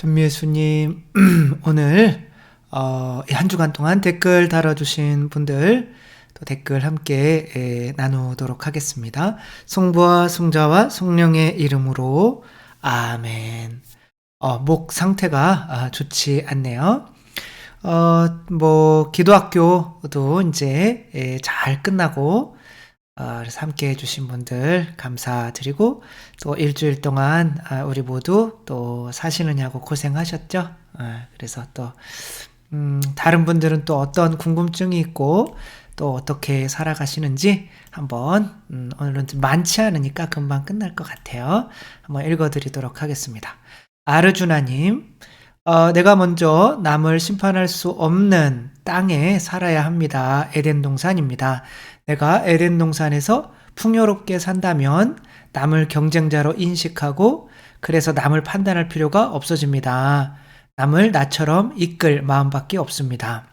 전미애수님, 오늘 한 주간 동안 댓글 달아주신 분들 또 댓글 함께 나누도록 하겠습니다. 성부와 성자와 성령의 이름으로 아멘. 목 상태가 좋지 않네요. 기도학교도 이제 잘 끝나고 그래서 함께 해주신 분들 감사드리고, 또 일주일 동안 우리 모두 또 사시느냐고 고생하셨죠. 그래서 또 다른 분들은 또 어떤 궁금증이 있고 또 어떻게 살아가시는지 한번 오늘은 좀 많지 않으니까 금방 끝날 것 같아요. 한번 읽어드리도록 하겠습니다. 아르주나님, 내가 먼저 남을 심판할 수 없는 땅에 살아야 합니다. 에덴 동산입니다. 내가 에덴 동산에서 풍요롭게 산다면 남을 경쟁자로 인식하고, 그래서 남을 판단할 필요가 없어집니다. 남을 나처럼 이끌 마음밖에 없습니다.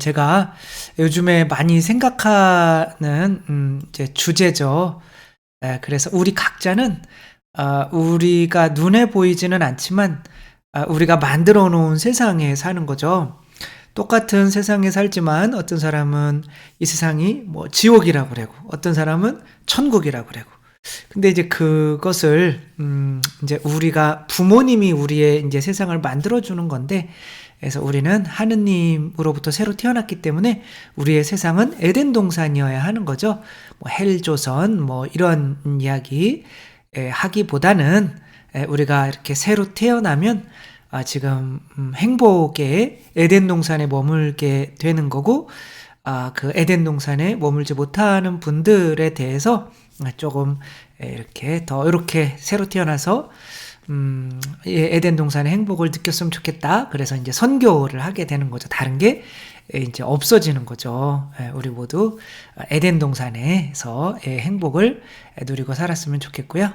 제가 요즘에 많이 생각하는 이제 주제죠. 그래서 우리 각자는 우리가 눈에 보이지는 않지만 우리가 만들어 놓은 세상에 사는 거죠. 똑같은 세상에 살지만 어떤 사람은 이 세상이 지옥이라고 그러고, 어떤 사람은 천국이라고 그러고. 근데 이제 그것을 이제 우리가 부모님이 우리의 이제 세상을 만들어 주는 건데, 그래서 우리는 하느님으로부터 새로 태어났기 때문에 우리의 세상은 에덴 동산이어야 하는 거죠. 헬조선 이런 이야기 하기보다는 우리가 이렇게 새로 태어나면 지금 행복의 에덴 동산에 머물게 되는 거고, 그 에덴 동산에 머물지 못하는 분들에 대해서 조금 이렇게 새로 태어나서 에덴 동산의 행복을 느꼈으면 좋겠다. 그래서 이제 선교를 하게 되는 거죠. 다른 게 이제 없어지는 거죠. 우리 모두 에덴 동산에서 행복을 누리고 살았으면 좋겠고요.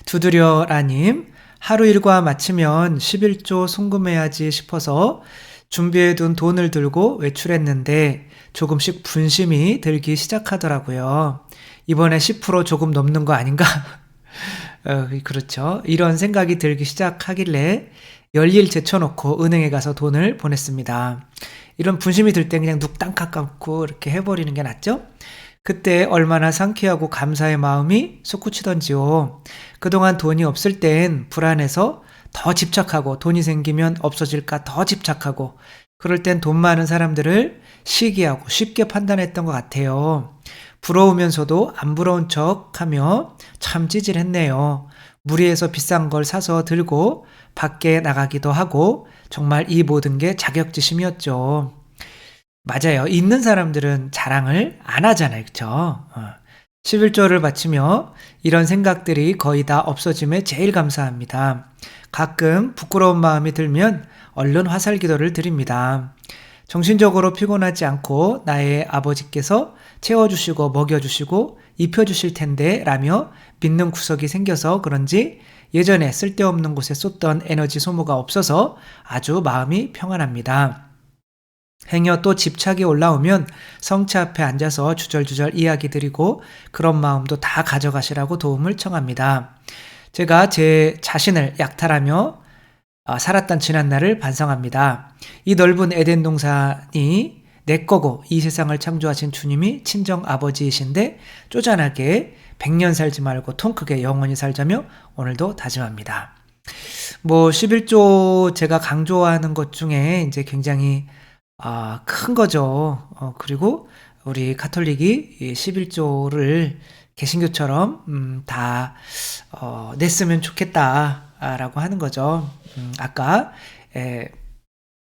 두드려라님, 하루 일과 마치면 11조 송금해야지 싶어서 준비해둔 돈을 들고 외출했는데 조금씩 분심이 들기 시작하더라고요. 이번에 10% 조금 넘는 거 아닌가? 그렇죠. 이런 생각이 들기 시작하길래 열일 제쳐놓고 은행에 가서 돈을 보냈습니다. 이런 분심이 들 때 그냥 눅땅 깎고 이렇게 해버리는 게 낫죠? 그때 얼마나 상쾌하고 감사의 마음이 솟구치던지요. 그동안 돈이 없을 땐 불안해서 더 집착하고, 돈이 생기면 없어질까 더 집착하고, 그럴 땐 돈 많은 사람들을 시기하고 쉽게 판단했던 것 같아요. 부러우면서도 안 부러운 척하며 참 찌질했네요. 무리해서 비싼 걸 사서 들고 밖에 나가기도 하고, 정말 이 모든 게 자격지심이었죠. 맞아요. 있는 사람들은 자랑을 안 하잖아요. 그쵸? 11조를 바치며 이런 생각들이 거의 다 없어짐에 제일 감사합니다. 가끔 부끄러운 마음이 들면 얼른 화살 기도를 드립니다. 정신적으로 피곤하지 않고 나의 아버지께서 채워주시고 먹여주시고 입혀주실 텐데 라며 믿는 구석이 생겨서 그런지 예전에 쓸데없는 곳에 쏟던 에너지 소모가 없어서 아주 마음이 평안합니다. 행여 또 집착이 올라오면 성체 앞에 앉아서 주절주절 이야기 드리고 그런 마음도 다 가져가시라고 도움을 청합니다. 제가 제 자신을 약탈하며 살았던 지난날을 반성합니다. 이 넓은 에덴 동산이 내 거고 이 세상을 창조하신 주님이 친정 아버지이신데 쪼잔하게 100년 살지 말고 통 크게 영원히 살자며 오늘도 다짐합니다. 11조 제가 강조하는 것 중에 이제 굉장히 큰 거죠. 그리고 우리 가톨릭이 11조를 개신교처럼 다 냈으면 좋겠다라고 하는 거죠. 아까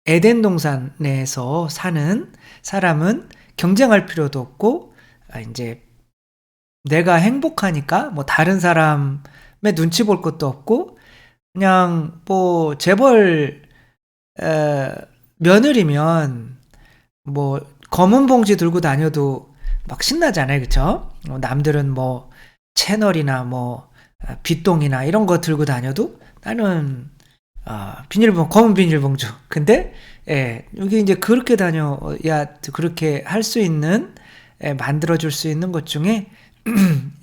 에덴 동산에서 사는 사람은 경쟁할 필요도 없고, 이제 내가 행복하니까 다른 사람의 눈치 볼 것도 없고, 그냥 재벌 며느리면 검은 봉지 들고 다녀도 막 신나잖아요. 그쵸? 남들은 채널이나 빗동이나 이런 거 들고 다녀도 나는 검은 비닐봉지. 근데 여기 이제 그렇게 다녀야 그렇게 할 수 있는, 만들어줄 수 있는 것 중에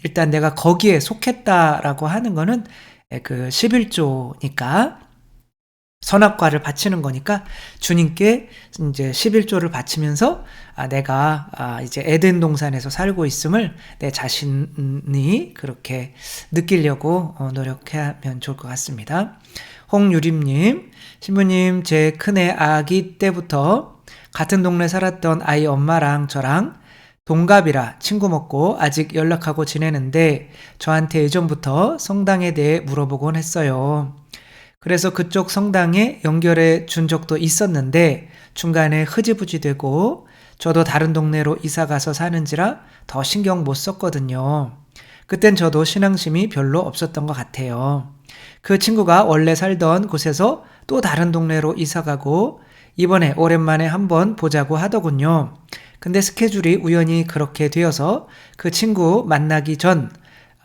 일단 내가 거기에 속했다라고 하는 거는 그 11조니까 선악과를 바치는 거니까 주님께 이제 11조를 바치면서 내가 이제 에덴 동산에서 살고 있음을 내 자신이 그렇게 느끼려고 노력하면 좋을 것 같습니다. 홍유림님, 신부님, 제 큰애 아기 때부터 같은 동네 살았던 아이 엄마랑 저랑 동갑이라 친구 먹고 아직 연락하고 지내는데 저한테 예전부터 성당에 대해 물어보곤 했어요. 그래서 그쪽 성당에 연결해 준 적도 있었는데 중간에 흐지부지 되고 저도 다른 동네로 이사 가서 사는지라 더 신경 못 썼거든요. 그땐 저도 신앙심이 별로 없었던 것 같아요. 그 친구가 원래 살던 곳에서 또 다른 동네로 이사 가고 이번에 오랜만에 한번 보자고 하더군요. 근데 스케줄이 우연히 그렇게 되어서 그 친구 만나기 전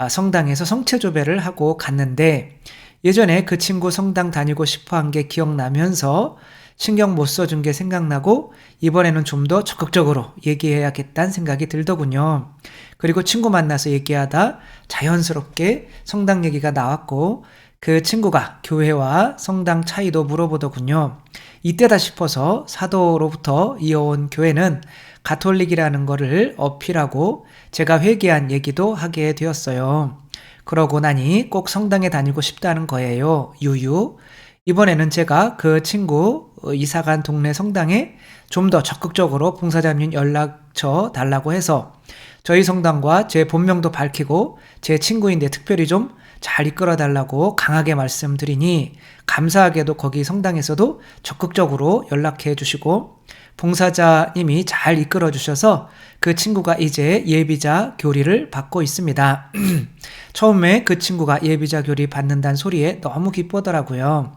성당에서 성체조배를 하고 갔는데 예전에 그 친구 성당 다니고 싶어 한 게 기억나면서 신경 못 써준 게 생각나고 이번에는 좀 더 적극적으로 얘기해야겠다는 생각이 들더군요. 그리고 친구 만나서 얘기하다 자연스럽게 성당 얘기가 나왔고 그 친구가 교회와 성당 차이도 물어보더군요. 이때다 싶어서 사도로부터 이어온 교회는 가톨릭이라는 거를 어필하고 제가 회개한 얘기도 하게 되었어요. 그러고 나니 꼭 성당에 다니고 싶다는 거예요. 유유. 이번에는 제가 그 친구 이사간 동네 성당에 좀 더 적극적으로 봉사자님 연락처 달라고 해서 저희 성당과 제 본명도 밝히고 제 친구인데 특별히 좀 잘 이끌어 달라고 강하게 말씀드리니 감사하게도 거기 성당에서도 적극적으로 연락해 주시고 봉사자님이 잘 이끌어 주셔서 그 친구가 이제 예비자 교리를 받고 있습니다. 처음에 그 친구가 예비자 교리 받는다는 소리에 너무 기쁘더라고요.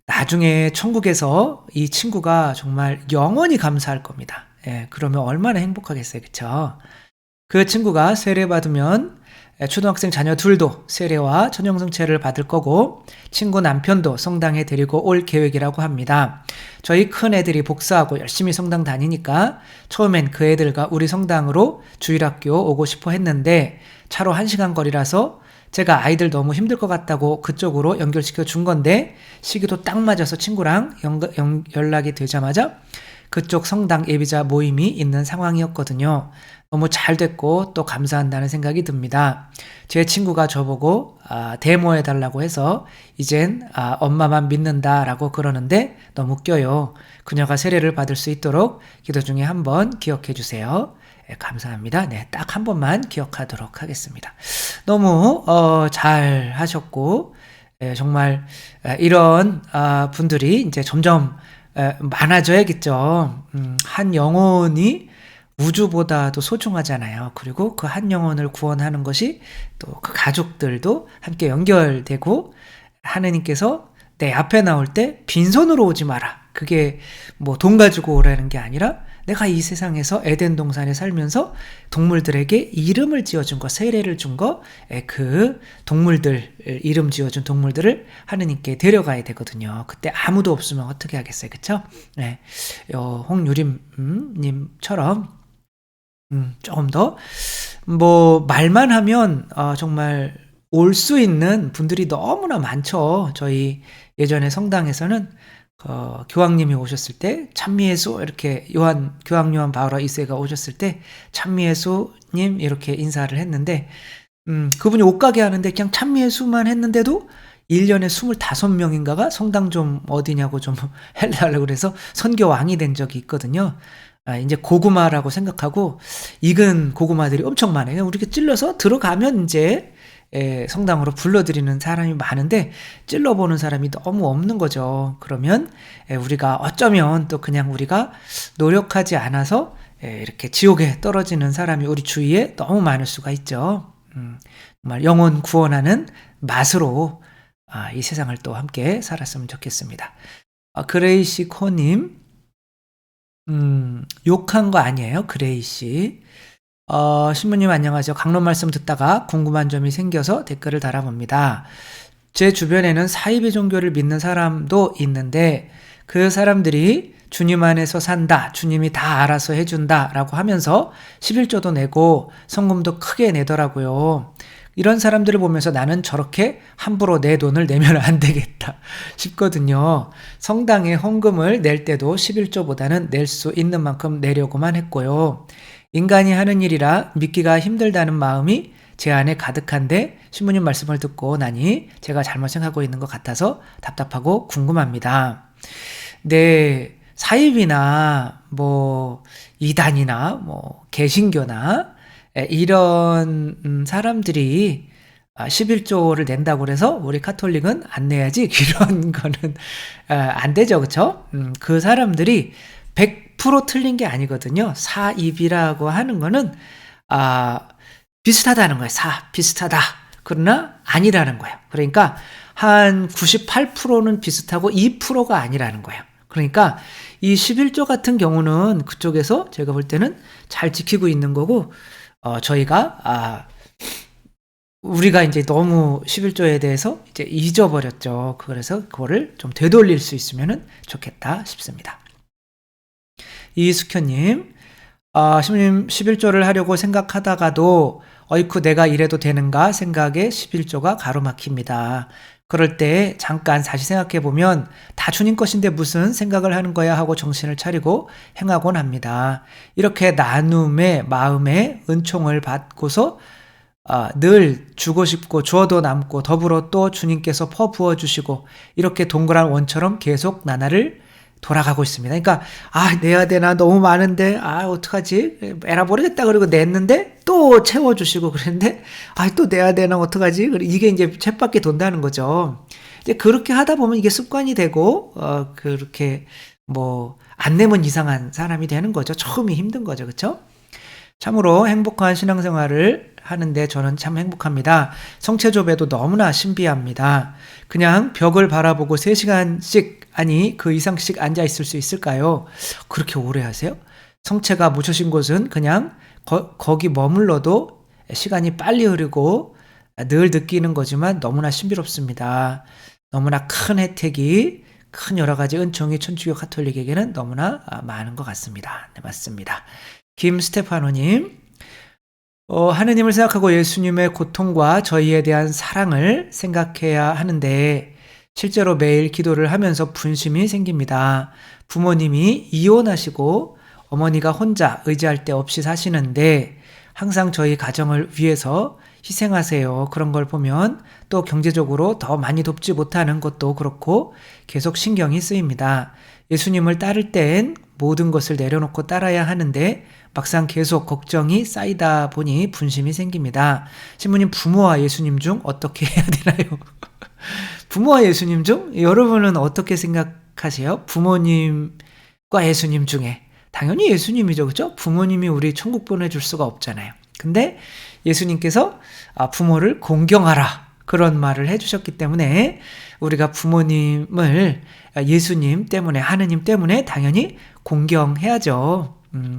나중에 천국에서 이 친구가 정말 영원히 감사할 겁니다. 예, 그러면 얼마나 행복하겠어요. 그쵸? 그 친구가 세례 받으면 초등학생 자녀 둘도 세례와 천연성체를 받을 거고 친구 남편도 성당에 데리고 올 계획이라고 합니다. 저희 큰 애들이 복사하고 열심히 성당 다니니까 처음엔 그 애들과 우리 성당으로 주일학교 오고 싶어 했는데 차로 1시간 거리라서 제가 아이들 너무 힘들 것 같다고 그쪽으로 연결시켜 준 건데 시기도 딱 맞아서 친구랑 연락이 되자마자 그쪽 성당 예비자 모임이 있는 상황이었거든요. 너무 잘 됐고 또 감사한다는 생각이 듭니다. 제 친구가 저보고 데모해달라고 해서 이젠 엄마만 믿는다라고 그러는데 너무 웃겨요. 그녀가 세례를 받을 수 있도록 기도 중에 한번 기억해 주세요. 네, 감사합니다. 네, 딱 한 번만 기억하도록 하겠습니다. 너무 잘 하셨고 정말 이런 분들이 이제 점점 많아져야겠죠. 한 영혼이 우주보다도 소중하잖아요. 그리고 그 한 영혼을 구원하는 것이 또 그 가족들도 함께 연결되고 하느님께서 내 앞에 나올 때 빈손으로 오지 마라. 그게 뭐 돈 가지고 오라는 게 아니라 내가 이 세상에서 에덴 동산에 살면서 동물들에게 이름을 지어준 거, 세례를 준 거, 그 동물들, 이름 지어준 동물들을 하느님께 데려가야 되거든요. 그때 아무도 없으면 어떻게 하겠어요. 그쵸? 네. 홍유림님처럼 조금 더, 말만 하면, 정말 올 수 있는 분들이 너무나 많죠. 저희 예전에 성당에서는, 교황님이 오셨을 때, 찬미예수, 이렇게 교황 요한 바오라 2세가 오셨을 때, 찬미예수님, 이렇게 인사를 했는데, 그분이 옷가게 하는데 그냥 찬미예수만 했는데도 1년에 25명인가가 성당 좀 어디냐고 좀 해달라고 그래서 선교왕이 된 적이 있거든요. 이제 고구마라고 생각하고 익은 고구마들이 엄청 많아요. 우리가 찔러서 들어가면 이제 성당으로 불러들이는 사람이 많은데 찔러보는 사람이 너무 없는 거죠. 그러면 우리가 어쩌면 또 그냥 우리가 노력하지 않아서 이렇게 지옥에 떨어지는 사람이 우리 주위에 너무 많을 수가 있죠. 정말 영혼 구원하는 맛으로 이 세상을 또 함께 살았으면 좋겠습니다. 그레이시 코님, 욕한 거 아니에요, 그레이씨. 신부님 안녕하세요. 강론 말씀 듣다가 궁금한 점이 생겨서 댓글을 달아봅니다. 제 주변에는 사이비 종교를 믿는 사람도 있는데 그 사람들이 주님 안에서 산다, 주님이 다 알아서 해준다 라고 하면서 11조도 내고 성금도 크게 내더라고요. 이런 사람들을 보면서 나는 저렇게 함부로 내 돈을 내면 안 되겠다 싶거든요. 성당에 헌금을 낼 때도 11조보다는 낼 수 있는 만큼 내려고만 했고요. 인간이 하는 일이라 믿기가 힘들다는 마음이 제 안에 가득한데 신부님 말씀을 듣고 나니 제가 잘못 생각하고 있는 것 같아서 답답하고 궁금합니다. 네, 사입이나 뭐 이단이나 뭐 개신교나 이런 사람들이 11조를 낸다고 그래서 우리 카톨릭은 안 내야지 이런 거는 안 되죠. 그쵸? 그 사람들이 100% 틀린 게 아니거든요. 사입이라고 하는 거는 비슷하다는 거예요. 비슷하다. 그러나 아니라는 거예요. 그러니까 한 98%는 비슷하고 2%가 아니라는 거예요. 그러니까 이 11조 같은 경우는 그쪽에서 제가 볼 때는 잘 지키고 있는 거고, 저희가 우리가 이제 너무 11조에 대해서 이제 잊어버렸죠. 그래서 그거를 좀 되돌릴 수 있으면 좋겠다 싶습니다. 이숙현님, 신부님 11조를 하려고 생각하다가도 어이쿠 내가 이래도 되는가 생각에 11조가 가로막힙니다. 그럴 때 잠깐 다시 생각해보면 다 주님 것인데 무슨 생각을 하는 거야 하고 정신을 차리고 행하곤 합니다. 이렇게 나눔의 마음에 은총을 받고서 늘 주고 싶고 주어도 남고 더불어 또 주님께서 퍼부어 주시고 이렇게 동그란 원처럼 계속 나날을 돌아가고 있습니다. 그러니까 내야 되나 너무 많은데 어떡하지 에라 모르겠다 그리고 냈는데 또 채워주시고 그랬는데 또 내야 되나 어떡하지 이게 이제 쳇바퀴 돈다는 거죠. 이제 그렇게 하다 보면 이게 습관이 되고 그렇게 뭐 안 내면 이상한 사람이 되는 거죠. 처음이 힘든 거죠. 그렇죠? 참으로 행복한 신앙생활을 하는데 저는 참 행복합니다. 성체조배도 너무나 신비합니다. 그냥 벽을 바라보고 3시간씩 아니 그 이상씩 앉아 있을 수 있을까요? 그렇게 오래 하세요? 성체가 묻혀진 곳은 그냥 거기 머물러도 시간이 빨리 흐르고 늘 느끼는 거지만 너무나 신비롭습니다. 너무나 큰 혜택이 큰 여러 가지 은총이 천주교 카톨릭에게는 너무나 많은 것 같습니다. 네, 맞습니다. 김스테파노님, 하느님을 생각하고 예수님의 고통과 저희에 대한 사랑을 생각해야 하는데 실제로 매일 기도를 하면서 분심이 생깁니다. 부모님이 이혼하시고 어머니가 혼자 의지할 데 없이 사시는데 항상 저희 가정을 위해서 희생하세요. 그런 걸 보면 또 경제적으로 더 많이 돕지 못하는 것도 그렇고 계속 신경이 쓰입니다. 예수님을 따를 땐 모든 것을 내려놓고 따라야 하는데 막상 계속 걱정이 쌓이다 보니 분심이 생깁니다. 신부님, 부모와 예수님 중 어떻게 해야 되나요? 부모와 예수님 중 여러분은 어떻게 생각하세요? 부모님과 예수님 중에 당연히 예수님이죠. 그렇죠? 부모님이 우리 천국 보내줄 수가 없잖아요. 근데 예수님께서 부모를 공경하라 그런 말을 해주셨기 때문에 우리가 부모님을 예수님 때문에 하느님 때문에 당연히 공경해야죠.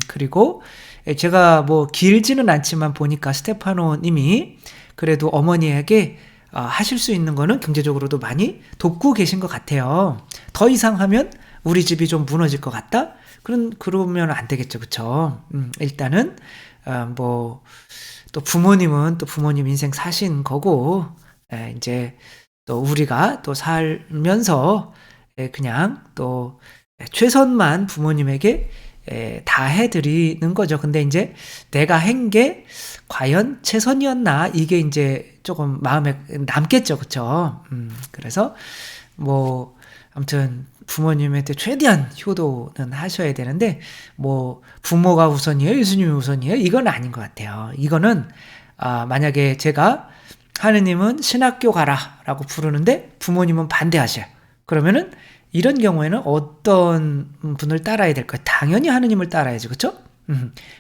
그리고 제가 뭐 길지는 않지만 보니까 스테파노 님이 그래도 어머니에게 하실 수 있는 거는 경제적으로도 많이 돕고 계신 것 같아요. 더 이상 하면 우리 집이 좀 무너질 것 같다? 그러면 안 되겠죠. 그쵸? 일단은 뭐 또 부모님은 또 부모님 인생 사신 거고 이제 또 우리가 또 살면서 그냥 또 최선만 부모님에게 다 해드리는 거죠. 근데 이제 내가 한 게 과연 최선이었나 이게 이제 조금 마음에 남겠죠. 그쵸? 그래서 뭐 아무튼 부모님한테 최대한 효도는 하셔야 되는데 뭐 부모가 우선이에요? 예수님이 우선이에요? 이건 아닌 것 같아요. 이거는 만약에 제가 하느님은 신학교 가라 라고 부르는데 부모님은 반대하셔요. 그러면은 이런 경우에는 어떤 분을 따라야 될까요? 당연히 하느님을 따라야죠. 그렇죠?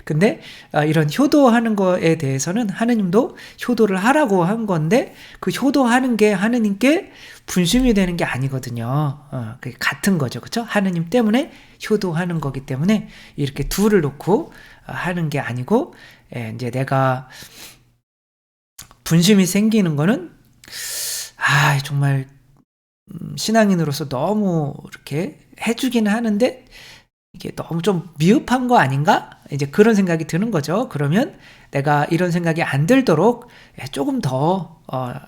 근데 이런 효도하는 거에 대해서는 하느님도 효도를 하라고 한 건데 그 효도하는 게 하느님께 분심이 되는 게 아니거든요. 그게 같은 거죠. 그렇죠? 하느님 때문에 효도하는 거기 때문에 이렇게 둘을 놓고 하는 게 아니고 이제 내가 분심이 생기는 거는 정말 신앙인으로서 너무 이렇게 해주기는 하는데 이게 너무 좀 미흡한 거 아닌가? 이제 그런 생각이 드는 거죠. 그러면 내가 이런 생각이 안 들도록 조금 더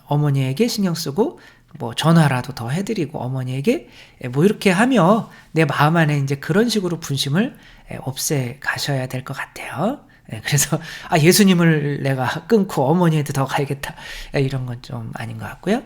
어머니에게 신경 쓰고 뭐 전화라도 더 해드리고 어머니에게 뭐 이렇게 하며 내 마음 안에 이제 그런 식으로 분심을 없애 가셔야 될 것 같아요. 그래서 예수님을 내가 끊고 어머니한테 더 가야겠다 이런 건 좀 아닌 것 같고요.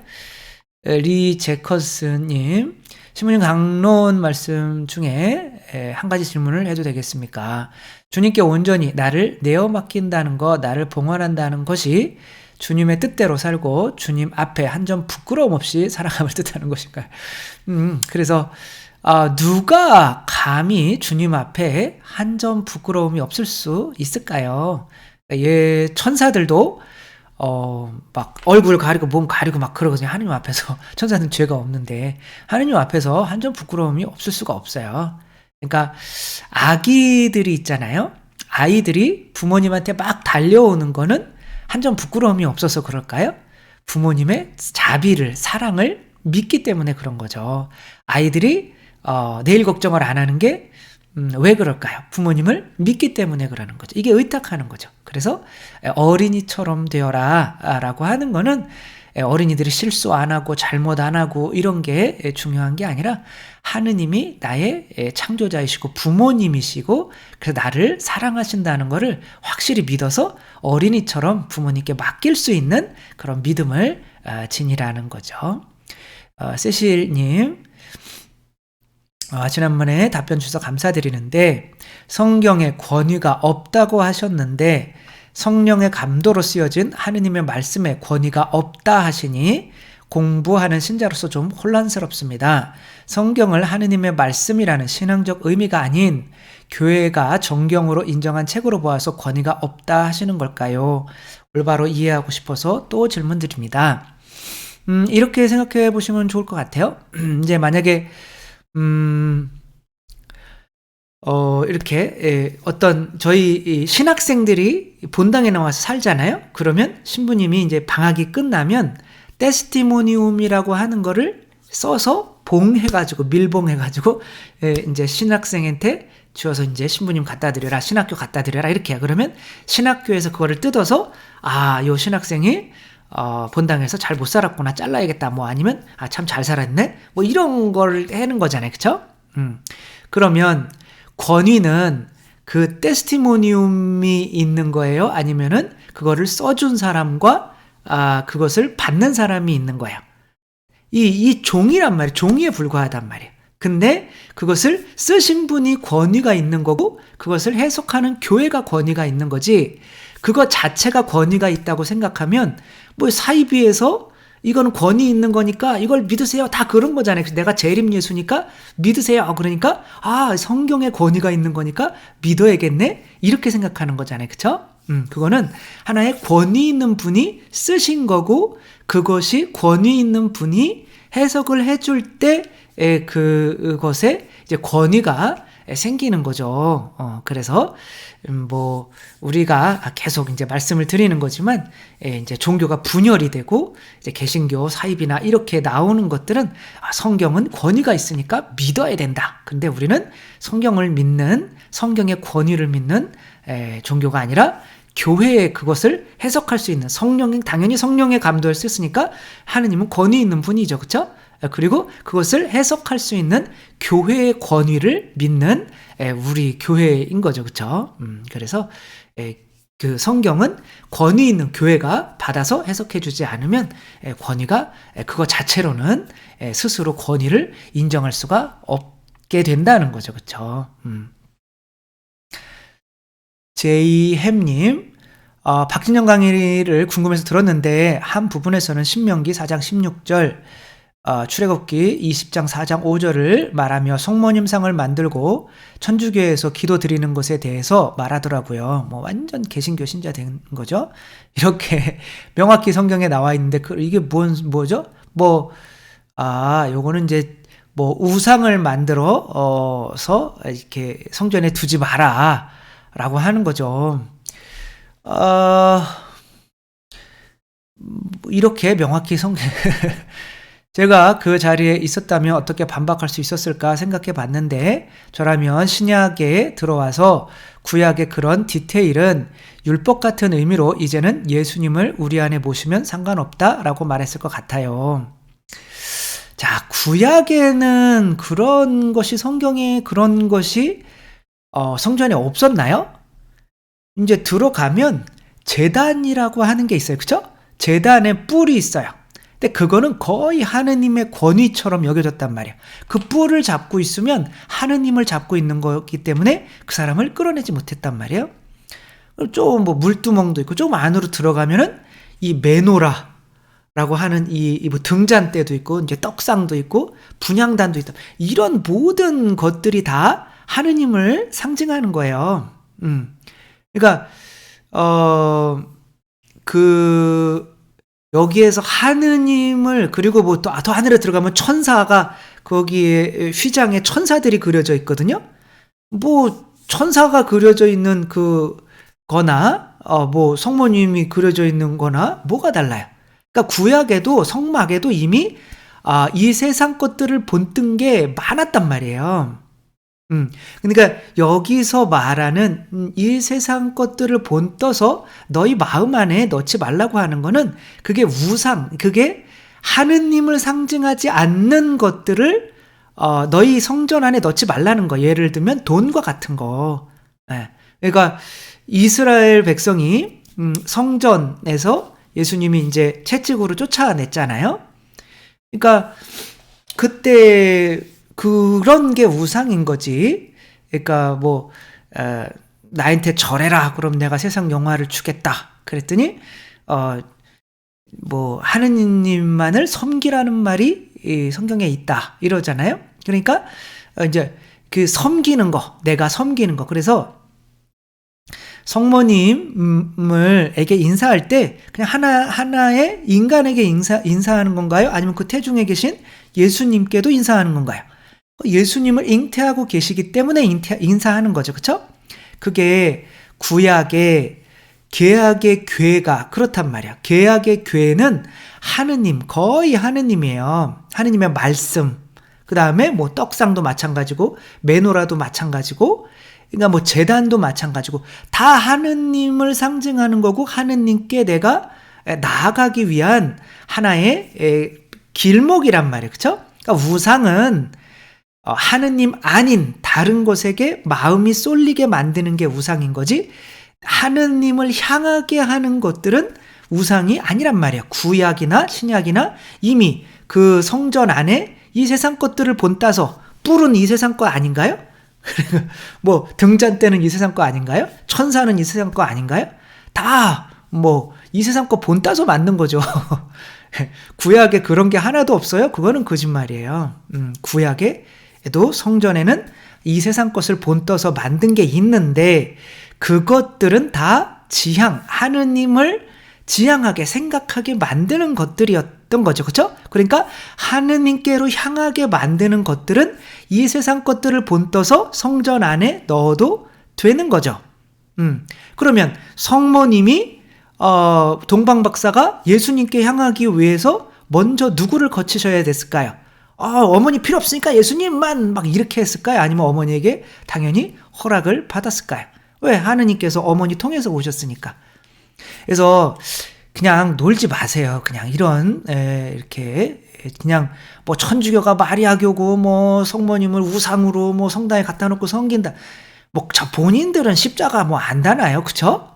리 제커스님, 신부님 강론 말씀 중에 한 가지 질문을 해도 되겠습니까? 주님께 온전히 나를 내어 맡긴다는 것, 나를 봉헌한다는 것이 주님의 뜻대로 살고 주님 앞에 한 점 부끄러움 없이 살아감을 뜻하는 것인가요? 그래서 누가 감히 주님 앞에 한 점 부끄러움이 없을 수 있을까요? 천사들도 막 얼굴 가리고 몸 가리고 막 그러거든요. 하느님 앞에서. 천사는 죄가 없는데 하느님 앞에서 한 점 부끄러움이 없을 수가 없어요. 그러니까 아기들이 있잖아요. 아이들이 부모님한테 막 달려오는 거는 한 점 부끄러움이 없어서 그럴까요? 부모님의 자비를, 사랑을 믿기 때문에 그런 거죠. 아이들이 내일 걱정을 안 하는 게 왜 그럴까요? 부모님을 믿기 때문에 그러는 거죠. 이게 의탁하는 거죠. 그래서 어린이처럼 되어라 라고 하는 거는 어린이들이 실수 안 하고 잘못 안 하고 이런 게 중요한 게 아니라 하느님이 나의 창조자이시고 부모님이시고 그래서 나를 사랑하신다는 거를 확실히 믿어서 어린이처럼 부모님께 맡길 수 있는 그런 믿음을 지니라는 거죠. 세실님, 지난번에 답변 주셔서 감사드리는데 성경에 권위가 없다고 하셨는데 성령의 감도로 쓰여진 하느님의 말씀에 권위가 없다 하시니 공부하는 신자로서 좀 혼란스럽습니다. 성경을 하느님의 말씀이라는 신앙적 의미가 아닌 교회가 정경으로 인정한 책으로 보아서 권위가 없다 하시는 걸까요? 올바로 이해하고 싶어서 또 질문 드립니다. 이렇게 생각해 보시면 좋을 것 같아요. 이제 만약에 이렇게 어떤 저희 신학생들이 본당에 나와서 살잖아요. 그러면 신부님이 이제 방학이 끝나면 테스티모니움이라고 하는 거를 써서 봉해가지고 밀봉해가지고 이제 신학생한테 주어서 이제 신부님 갖다 드려라, 신학교 갖다 드려라 이렇게 해요. 그러면 신학교에서 그거를 뜯어서 요 신학생이 본당에서 잘 못 살았구나, 잘라야겠다, 뭐 아니면 참 잘 살았네, 뭐 이런 걸 하는 거잖아요. 그쵸? 그러면 권위는 그 테스티모니움이 있는 거예요? 아니면은 그거를 써준 사람과 그것을 받는 사람이 있는 거예요? 이 종이란 말이에요. 종이에 불과하단 말이에요. 근데 그것을 쓰신 분이 권위가 있는 거고 그것을 해석하는 교회가 권위가 있는 거지, 그거 자체가 권위가 있다고 생각하면 뭐 사이비에서 이건 권위 있는 거니까 이걸 믿으세요, 다 그런 거잖아요. 내가 재림 예수니까 믿으세요. 그러니까 성경에 권위가 있는 거니까 믿어야겠네, 이렇게 생각하는 거잖아요. 그쵸? 그거는 하나의 권위 있는 분이 쓰신 거고 그것이 권위 있는 분이 해석을 해줄 때 그것에 이제 권위가 생기는 거죠. 그래서 뭐 우리가 계속 이제 말씀을 드리는 거지만 이제 종교가 분열이 되고 이제 개신교, 사입이나 이렇게 나오는 것들은 성경은 권위가 있으니까 믿어야 된다. 근데 우리는 성경을 믿는, 성경의 권위를 믿는 종교가 아니라 교회에 그것을 해석할 수 있는 당연히 성령의 감도를 쓰으니까 하느님은 권위 있는 분이죠. 그렇죠? 그리고 그것을 해석할 수 있는 교회의 권위를 믿는 우리 교회인 거죠. 그렇죠? 그래서 그 성경은 권위 있는 교회가 받아서 해석해 주지 않으면 권위가 그거 자체로는 스스로 권위를 인정할 수가 없게 된다는 거죠. 그렇죠? 제이햄님, 박진영 강의를 궁금해서 들었는데 한 부분에서는 신명기 4장 16절, 출애굽기 20장 4장 5절을 말하며 성모님상을 만들고 천주교에서 기도 드리는 것에 대해서 말하더라고요. 뭐 완전 개신교 신자 된 거죠. 이렇게 명확히 성경에 나와 있는데 이게 뭐죠? 요거는 이제 뭐 우상을 만들어서 이렇게 성전에 두지 마라 라고 하는 거죠. 이렇게 명확히 제가 그 자리에 있었다면 어떻게 반박할 수 있었을까 생각해 봤는데, 저라면 신약에 들어와서 구약의 그런 디테일은 율법 같은 의미로 이제는 예수님을 우리 안에 모시면 상관없다라고 말했을 것 같아요. 자, 구약에는 그런 것이, 성경에 그런 것이 성전에 없었나요? 이제 들어가면 제단이라고 하는 게 있어요. 그쵸? 제단에 뿔이 있어요. 근데 그거는 거의 하느님의 권위처럼 여겨졌단 말이에요. 그 뿔을 잡고 있으면 하느님을 잡고 있는 거기 때문에 그 사람을 끌어내지 못했단 말이에요. 좀 뭐 물두멍도 있고, 좀 안으로 들어가면은 이 메노라라고 하는 이 뭐 등잔대도 있고, 이제 떡상도 있고, 분향단도 있다. 이런 모든 것들이 다 하느님을 상징하는 거예요. 그러니까 여기에서 하느님을, 그리고 뭐 또 더 하늘에 들어가면 천사가, 거기에 휘장에 천사들이 그려져 있거든요. 뭐 천사가 그려져 있는 거나 뭐 성모님이 그려져 있는 거나 뭐가 달라요? 그러니까 구약에도 성막에도 이미 이 세상 것들을 본뜬 게 많았단 말이에요. 그러니까 여기서 말하는 이 세상 것들을 본떠서 너희 마음 안에 넣지 말라고 하는 거는, 그게 우상, 그게 하느님을 상징하지 않는 것들을 너희 성전 안에 넣지 말라는 거. 예를 들면 돈과 같은 거. 그러니까 이스라엘 백성이 성전에서 예수님이 이제 채찍으로 쫓아냈잖아요. 그러니까 그때 그런 게 우상인 거지. 그러니까 뭐 나한테 절해라, 그럼 내가 세상 영화를 주겠다 그랬더니 뭐 하느님만을 섬기라는 말이 이 성경에 있다 이러잖아요. 그러니까 이제 그 섬기는 거, 내가 섬기는 거. 그래서 성모님에게 인사할 때 그냥 하나의 인간에게 인사하는 건가요? 아니면 그 태중에 계신 예수님께도 인사하는 건가요? 예수님을 잉태하고 계시기 때문에 인사하는 거죠. 그쵸? 그게 구약의 계약의 궤가 그렇단 말이야. 계약의 궤는 하느님, 거의 하느님이에요. 하느님의 말씀. 그 다음에 뭐 떡상도 마찬가지고, 메노라도 마찬가지고, 그러니까 뭐 제단도 마찬가지고, 다 하느님을 상징하는 거고, 하느님께 내가 나아가기 위한 하나의 길목이란 말이에요. 그쵸? 그러니까 우상은 하느님 아닌 다른 것에게 마음이 쏠리게 만드는 게 우상인 거지, 하느님을 향하게 하는 것들은 우상이 아니란 말이야. 구약이나 신약이나 이미 그 성전 안에 이 세상 것들을 본따서, 뿔은 이 세상 거 아닌가요? 뭐 등잔대는 이 세상 거 아닌가요? 천사는 이 세상 거 아닌가요? 다 뭐 이 세상 거 본따서 만든 거죠. 구약에 그런 게 하나도 없어요? 그거는 거짓말이에요. 구약에도 성전에는 이 세상 것을 본떠서 만든 게 있는데, 그것들은 다 하느님을 지향하게 생각하게 만드는 것들이었던 거죠. 그렇죠? 그러니까 하느님께로 향하게 만드는 것들은 이 세상 것들을 본떠서 성전 안에 넣어도 되는 거죠. 그러면 성모님이 동방박사가 예수님께 향하기 위해서 먼저 누구를 거치셔야 됐을까요? 어머니 필요 없으니까 예수님만 막 이렇게 했을까요? 아니면 어머니에게 당연히 허락을 받았을까요? 왜? 하느님께서 어머니 통해서 오셨으니까. 그래서 그냥 놀지 마세요. 그냥 이런 이렇게 그냥 뭐 천주교가 마리아교고 뭐 성모님을 우상으로 뭐 성당에 갖다 놓고 섬긴다. 뭐 본인들은 십자가 뭐 안다나요? 그쵸?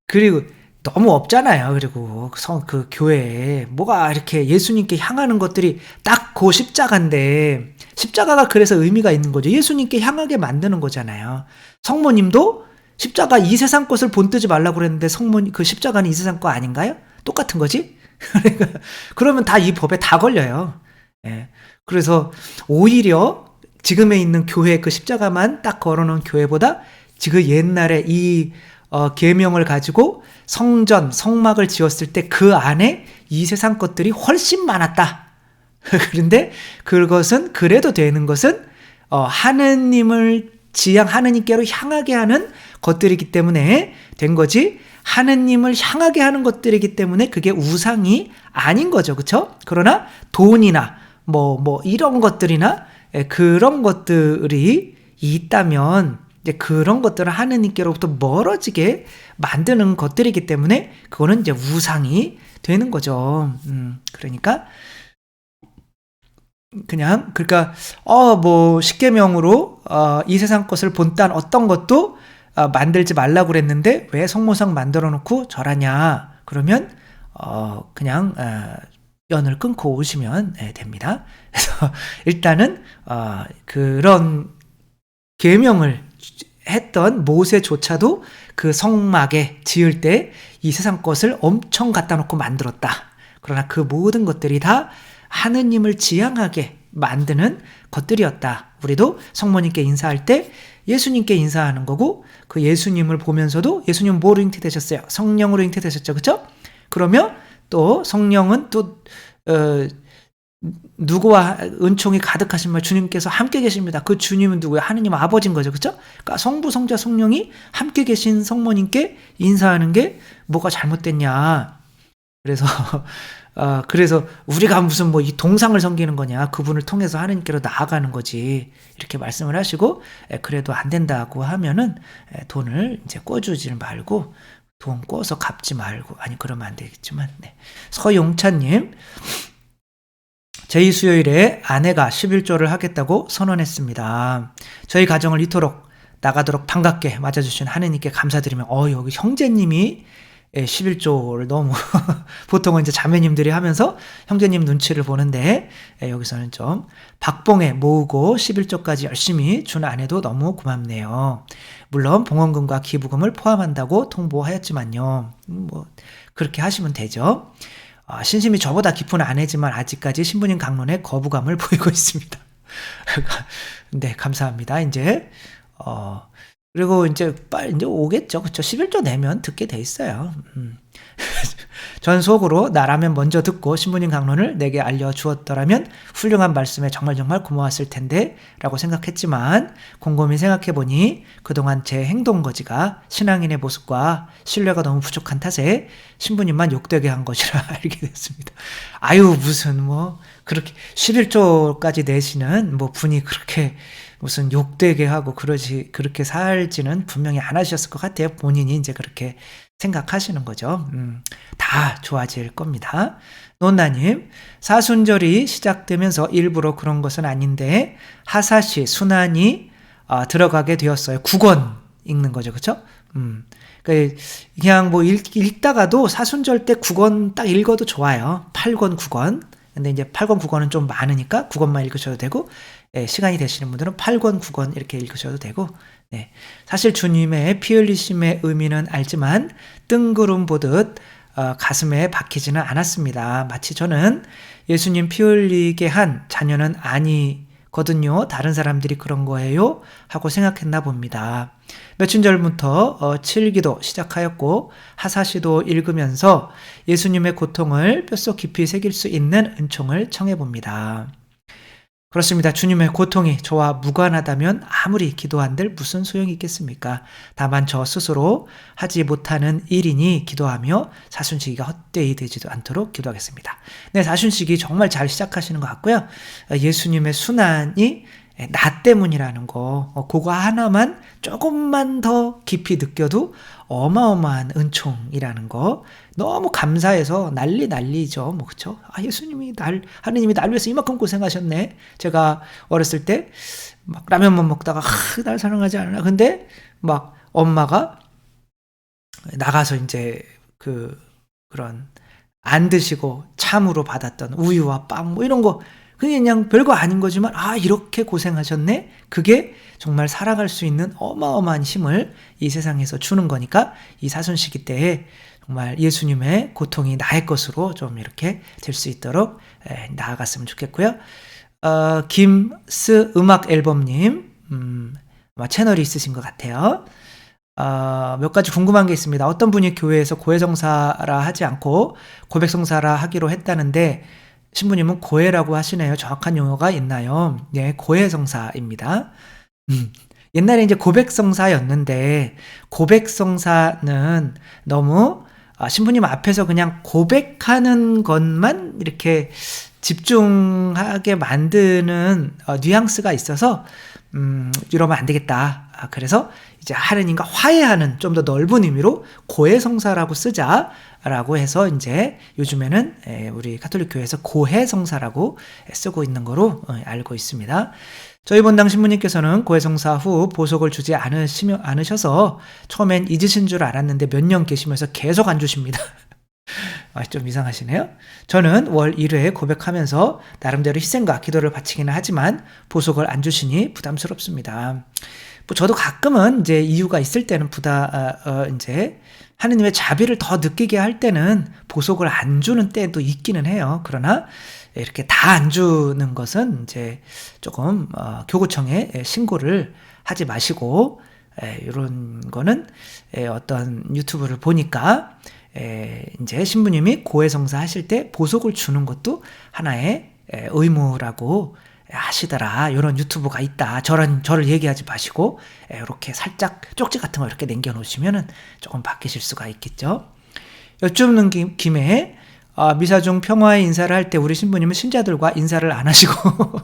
그리고 너무 없잖아요. 그리고 그 교회에 뭐가 이렇게 예수님께 향하는 것들이 딱 그 십자가인데, 십자가가 그래서 의미가 있는 거죠. 예수님께 향하게 만드는 거잖아요. 성모님도 십자가 이 세상 것을 본뜨지 말라고 그랬는데 성모님 그 십자가는 이 세상 거 아닌가요? 똑같은 거지? 그러면 다 이 법에 다 걸려요. 그래서 오히려 지금에 있는 교회 그 십자가만 딱 걸어놓은 교회보다 지금 옛날에 이 계명을 가지고 성전, 성막을 지었을 때 그 안에 이 세상 것들이 훨씬 많았다. 그런데 그것은 그래도 되는 것은 하느님을 하느님께로 향하게 하는 것들이기 때문에 된 거지, 하느님을 향하게 하는 것들이기 때문에 그게 우상이 아닌 거죠. 그렇죠? 그러나 돈이나 뭐 이런 것들이나 그런 것들이 있다면 이제 그런 것들을 하느님께로부터 멀어지게 만드는 것들이기 때문에 그거는 이제 우상이 되는 거죠. 그러니까 그러니까 뭐 십계명으로 이 세상 것을 본딴 어떤 것도 만들지 말라고 그랬는데 왜 성모상 만들어 놓고 절하냐? 그러면 그냥 연을 끊고 오시면 됩니다. 그래서 일단은 그런 계명을 했던 모세조차도 그 성막에 지을 때 이 세상 것을 엄청 갖다 놓고 만들었다. 그러나 그 모든 것들이 다 하느님을 지향하게 만드는 것들이었다. 우리도 성모님께 인사할 때 예수님께 인사하는 거고 그 예수님을 보면서도 예수님 뭐로 잉태되셨어요? 성령으로 잉태되셨죠. 그렇죠? 그러면 또 성령은 또 누구와 은총이 가득하신 말 주님께서 함께 계십니다. 그 주님은 누구예요? 하느님 아버지인 거죠. 그렇죠? 그러니까 성부, 성자, 성령이 함께 계신 성모님께 인사하는 게 뭐가 잘못됐냐. 그래서 우리가 무슨 뭐 이 동상을 섬기는 거냐. 그분을 통해서 하느님께로 나아가는 거지. 이렇게 말씀을 하시고 그래도 안 된다고 하면은 돈을 이제 꿔주지 말고 돈 꿔서 갚지 말고 아니 그러면 안 되겠지만 서용찬님 제2수요일에 아내가 11조를 하겠다고 선언했습니다. 저희 가정을 이토록 나가도록 반갑게 맞아주신 하느님께 감사드리며 여기 형제님이 11조를 너무 보통은 이제 자매님들이 하면서 형제님 눈치를 보는데 여기서는 좀 박봉에 모으고 11조까지 열심히 준 아내도 너무 고맙네요. 물론 봉헌금과 기부금을 포함한다고 통보하였지만요. 뭐 그렇게 하시면 되죠. 신심이 저보다 깊은 아내지만 아직까지 신부님 강론에 거부감을 보이고 있습니다. 네, 감사합니다. 이제 그리고 이제 빨리 이제 오겠죠. 그렇죠? 11조 내면 듣게 돼 있어요. 전 속으로 나라면 먼저 듣고 신부님 강론을 내게 알려주었더라면 훌륭한 말씀에 정말 고마웠을 텐데 라고 생각했지만 곰곰이 생각해보니 그동안 제 행동거지가 신앙인의 모습과 신뢰가 너무 부족한 탓에 신부님만 욕되게 한 것이라 알게 됐습니다. 무슨 뭐 그렇게 11조까지 내시는 뭐 분이 그렇게 무슨 욕되게 하고 그렇게 살지는 분명히 안 하셨을 것 같아요. 본인이 이제 그렇게 생각하시는 거죠. 다 좋아질 겁니다. 논나님, 사순절이 시작되면서 일부러 그런 것은 아닌데 하사시 순환이 들어가게 되었어요. 9권 읽는 거죠. 그렇죠? 그냥 뭐 읽다가도 사순절 때 9권 딱 읽어도 좋아요. 8권, 9권. 근데 이제 8권, 9권은 좀 많으니까 9권만 읽으셔도 되고 시간이 되시는 분들은 8권, 9권 이렇게 읽으셔도 되고 사실 주님의 피 흘리심의 의미는 알지만 뜬구름 보듯 가슴에 박히지는 않았습니다. 마치 저는 예수님 피 흘리게 한 자녀는 아니거든요. 다른 사람들이 그런 거예요 하고 생각했나 봅니다. 며칠 전부터 7기도 시작하였고 하사시도 읽으면서 예수님의 고통을 뼛속 깊이 새길 수 있는 은총을 청해봅니다. 그렇습니다. 주님의 고통이 저와 무관하다면 아무리 기도한들 무슨 소용이 있겠습니까? 다만 저 스스로 하지 못하는 일이니 기도하며 사순시기가 헛되이 되지도 않도록 기도하겠습니다. 네, 사순시기 정말 잘 시작하시는 것 같고요. 예수님의 순환이 나 때문이라는 거 그거 하나만 조금만 더 깊이 느껴도 어마어마한 은총이라는 거 너무 감사해서 난리죠. 뭐 그렇죠? 하느님이 날 위해서 이만큼 고생하셨네. 제가 어렸을 때 막 라면만 먹다가 날 사랑하지 않나. 근데 막 엄마가 나가서 이제 그런 안 드시고 참으로 받았던 우유와 빵 뭐 이런 거 그냥 별거 아닌 거지만 이렇게 고생하셨네. 그게 정말 살아갈 수 있는 어마어마한 힘을 이 세상에서 주는 거니까 이 사순시기 때에 정말 예수님의 고통이 나의 것으로 좀 이렇게 될 수 있도록 나아갔으면 좋겠고요. 김스 음악 앨범님 아마 채널이 있으신 것 같아요. 몇 가지 궁금한 게 있습니다. 어떤 분이 교회에서 고해성사라 하지 않고 고백성사라 하기로 했다는데 신부님은 고해라고 하시네요. 정확한 용어가 있나요? 네, 고해성사입니다. 옛날에 이제 고백성사였는데, 고백성사는 너무 신부님 앞에서 그냥 고백하는 것만 이렇게 집중하게 만드는 뉘앙스가 있어서 이러면 안 되겠다. 그래서 이제 하느님과 화해하는 좀 더 넓은 의미로 고해성사라고 쓰자라고 해서 이제 요즘에는 우리 가톨릭 교회에서 고해성사라고 쓰고 있는 거로 알고 있습니다. 저희 본당 신부님께서는 고해성사 후 보석을 주지 않으셔서 처음엔 잊으신 줄 알았는데 몇 년 계시면서 계속 안 주십니다. 좀 이상하시네요. 저는 월 1회 고백하면서 나름대로 희생과 기도를 바치기는 하지만 보석을 안 주시니 부담스럽습니다. 뭐 저도 가끔은 이제 이유가 있을 때는 이제 하느님의 자비를 더 느끼게 할 때는 보석을 안 주는 때도 있기는 해요. 그러나 이렇게 다 안 주는 것은 이제 조금 교구청에 신고를 하지 마시고, 이런 거는 어떤 유튜브를 보니까 이제 신부님이 고해성사 하실 때 보석을 주는 것도 하나의 의무라고 하시더라. 이런 유튜브가 있다. 저를 얘기하지 마시고 이렇게 살짝 쪽지 같은 거 이렇게 남겨놓으시면은 조금 바뀌실 수가 있겠죠. 여쭙는 김에 미사 중 평화의 인사를 할 때 우리 신부님은 신자들과 인사를 안 하시고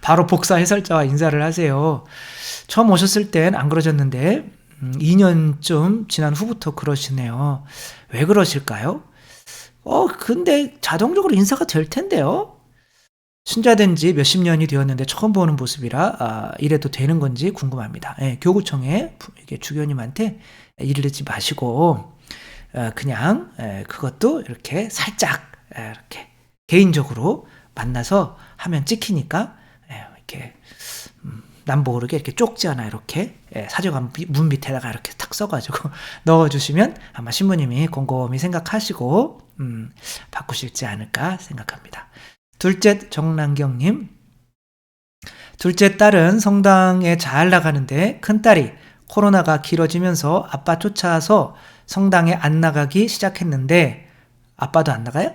바로 복사 해설자와 인사를 하세요. 처음 오셨을 땐 안 그러셨는데 2년쯤 지난 후부터 그러시네요. 왜 그러실까요? 근데 자동적으로 인사가 될 텐데요. 신자된 지 몇십 년이 되었는데 처음 보는 모습이라 이래도 되는 건지 궁금합니다. 교구청에 주교님한테 이르지 마시고 그냥 그것도 이렇게 살짝 이렇게 개인적으로 만나서 하면 찍히니까 이렇게 남보 모르게 이렇게 쪽지 하나 이렇게 사제관 문 밑에다가 이렇게 탁 써가지고 넣어주시면 아마 신부님이 곰곰이 생각하시고 바꾸실지 않을까 생각합니다. 둘째 정남경님, 둘째 딸은 성당에 잘 나가는데 큰딸이 코로나가 길어지면서 아빠 쫓아서 성당에 안 나가기 시작했는데 아빠도 안 나가요?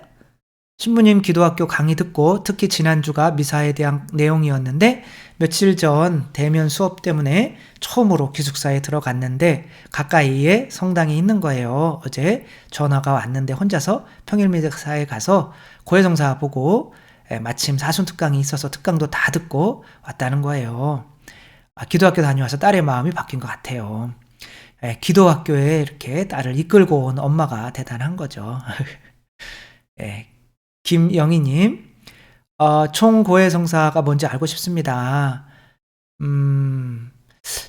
신부님 기도학교 강의 듣고 특히 지난주가 미사에 대한 내용이었는데 며칠 전 대면 수업 때문에 처음으로 기숙사에 들어갔는데 가까이에 성당이 있는 거예요. 어제 전화가 왔는데 혼자서 평일미사에 가서 고해성사 보고 마침 사순특강이 있어서 특강도 다 듣고 왔다는 거예요. 기도학교 다녀와서 딸의 마음이 바뀐 것 같아요. 기도학교에 이렇게 딸을 이끌고 온 엄마가 대단한 거죠. 김영희님, 총고해성사가 뭔지 알고 싶습니다.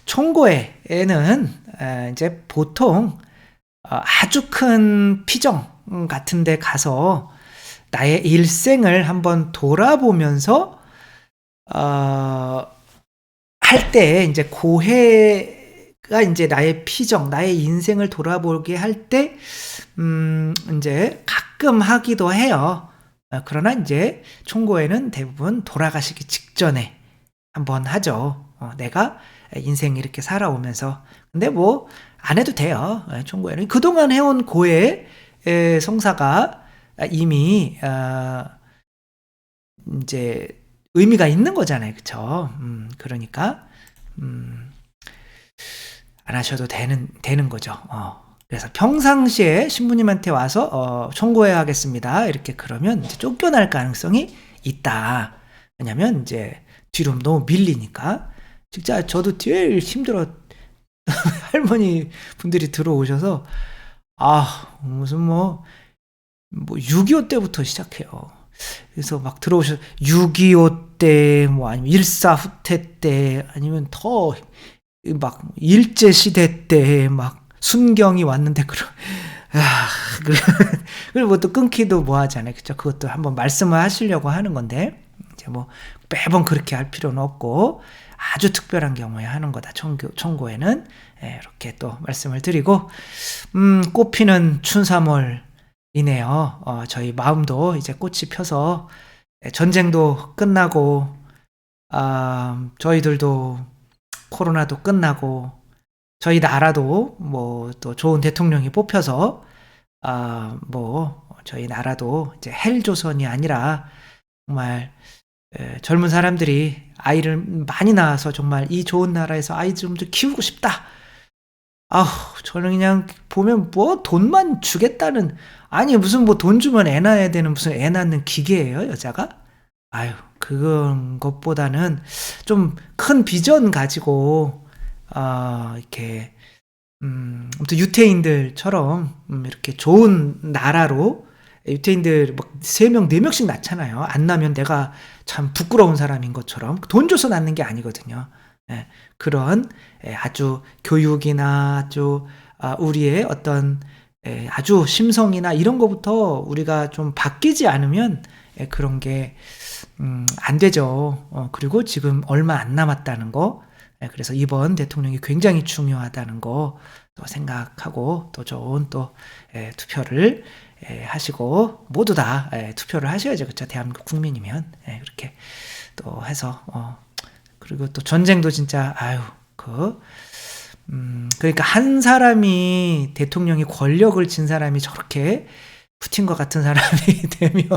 총고해에는 이제 보통 아주 큰 피정 같은 데 가서 나의 일생을 한번 돌아보면서 할 때 이제 고해가 이제 나의 피정, 나의 인생을 돌아보게 할 때 이제 가끔 하기도 해요. 그러나 이제 총고회는 대부분 돌아가시기 직전에 한번 하죠. 내가 인생 이렇게 살아오면서. 근데 뭐 안 해도 돼요. 총고회는 그동안 해온 고해 성사가 이미 이제 의미가 있는 거잖아요. 그쵸? 그러니까 안 하셔도 되는 거죠. 그래서 평상시에 신부님한테 와서 총고해 하겠습니다. 이렇게 그러면 이제 쫓겨날 가능성이 있다. 왜냐면 이제 뒤로 너무 밀리니까. 진짜 저도 제일 힘들어. 할머니 분들이 들어오셔서 무슨 뭐 6.25 때부터 시작해요. 그래서 막 들어오셔서 6.25 때 뭐 아니면 일사후퇴 때 아니면 더 막 일제시대 때 막 순경이 왔는데 그리고 뭐 또 끊기도 뭐 하잖아요. 그쵸? 그것도 한번 말씀을 하시려고 하는 건데 이제 뭐 매번 그렇게 할 필요는 없고 아주 특별한 경우에 하는 거다. 총고에는 이렇게 또 말씀을 드리고 꽃피는 춘삼월이네요. 저희 마음도 이제 꽃이 펴서 전쟁도 끝나고 저희들도 코로나도 끝나고 저희 나라도 뭐 또 좋은 대통령이 뽑혀서 뭐 저희 나라도 이제 헬조선이 아니라 정말 젊은 사람들이 아이를 많이 낳아서 정말 이 좋은 나라에서 아이 좀 키우고 싶다. 아우, 저는 그냥 보면 뭐 돈만 주겠다는, 아니 무슨 뭐 돈 주면 애 낳아야 되는 무슨 애 낳는 기계예요, 여자가? 아유, 그런 것보다는 좀 큰 비전 가지고 이렇게 아무튼 유태인들처럼 이렇게 좋은 나라로, 유태인들 막 3명, 4명씩 낳잖아요. 안 낳으면 내가 참 부끄러운 사람인 것처럼. 돈 줘서 낳는 게 아니거든요. 예, 그런 아주 교육이나 아주 우리의 어떤 아주 심성이나 이런 거부터 우리가 좀 바뀌지 않으면 그런 게 안 되죠. 그리고 지금 얼마 안 남았다는 거, 그래서 이번 대통령이 굉장히 중요하다는 거 또 생각하고 또 좋은 또 투표를 하시고, 모두 다 투표를 하셔야죠. 그렇죠? 대한민국 국민이면 그렇게 또 해서 그리고 또 전쟁도 진짜 그러니까 한 사람이, 대통령이 권력을 쥔 사람이 저렇게 푸틴과 같은 사람이 되면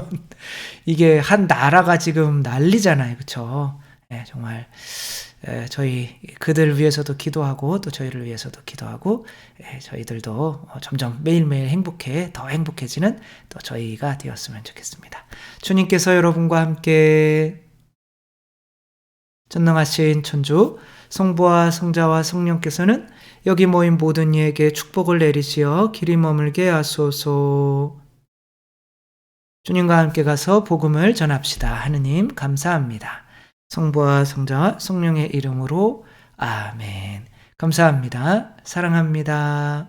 이게 한 나라가 지금 난리잖아요. 그렇죠? 정말 저희 그들 위해서도 기도하고 또 저희를 위해서도 기도하고, 저희들도 점점 매일매일 더 행복해지는 또 저희가 되었으면 좋겠습니다. 주님께서 여러분과 함께 전능하신 천주 성부와 성자와 성령께서는 여기 모인 모든 이에게 축복을 내리시어 길이 머물게 하소서. 주님과 함께 가서 복음을 전합시다. 하느님 감사합니다. 성부와 성자와 성령의 이름으로 아멘. 감사합니다. 사랑합니다.